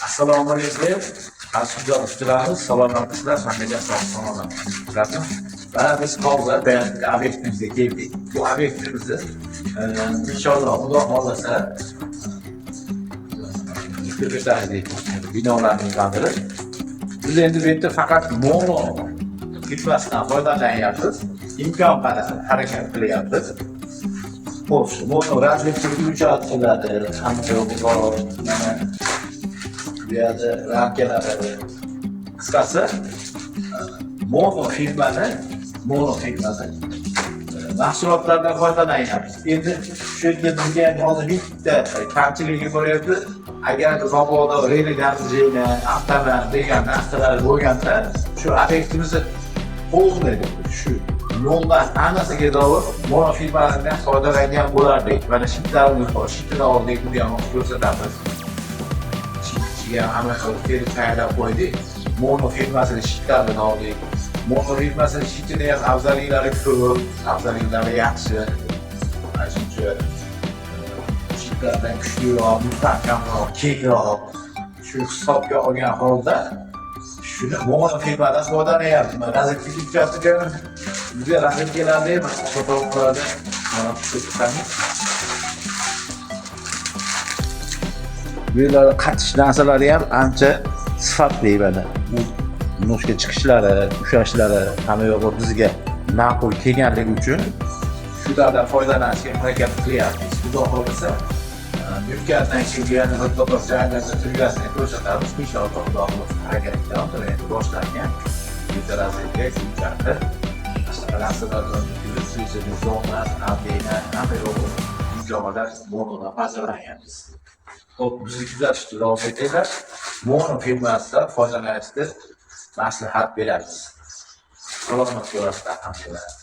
Assalomu alaykum. Aslida ustilarimiz salomatliklar hammaga salomat. Va biz hozir obyektimizga keldik. Bu obyektimizni inshaalloh Xudo xolasa binolardan biri. Biz endi bu yerda faqat mono firmasidan foydalanyapmiz. İmkon qadar harakat qilyapmiz. Xo'sh, mono razmetka uchatishiladi. Hamma bu yerda ramkalari qisqasi mono firmasi mahsulotlardan foydalanyapmiz. Endi shu yerga bizga hozir bitta kamchiligi bo'lyapti. Agar mabodo religiyani, avtomat degan narsalar bo'lganda, shu obyektimizni qo'llaydi. Shu yo'llar hammasiga doir mono firmalardan foydalangan bo'lardik. Mana shitlarimiz bor, shitni oldik, bu ham ko'rsatamiz. Hamma xil tayyorlab qo'ydik. Mono firmasini shitlardan oldik. Mono firmasini shitini ham afzalliklari ko'p, afzalliklari yaxshi. Shuncha shitlardan kuchliroq, mustahkamroq, kengroq shu hisobga olgan holda shuni mono firmadan foydalanyapmiz. Razmetka uchastka bizga razmetkalarda emas, fotolarda mana ko'rsatamiz. Bu yerlarda qatish narsalari ham ancha sifatli mana. Noshga chiqishlari, ushashlari hamma yo'q bizga ma'qul kelganligi uchun shulardan foydalanishga harakat qilyapmiz. Xudo xolasa yurtdan kelgan fotografiyalarni tugasini ko'rsatamiz. Inshaalloh Xudo xolasa harakatga olib boshlangan. Razmetga uchardi. Narsalardan yurishimizni zonalar, avdiylar, hamma yo'q joylar monodan hazırlayapmiz. Bizni kuzatishni davom etinglar. Mono firmasidan foydalanishni maslahat beramiz. Salomat bo'linglar.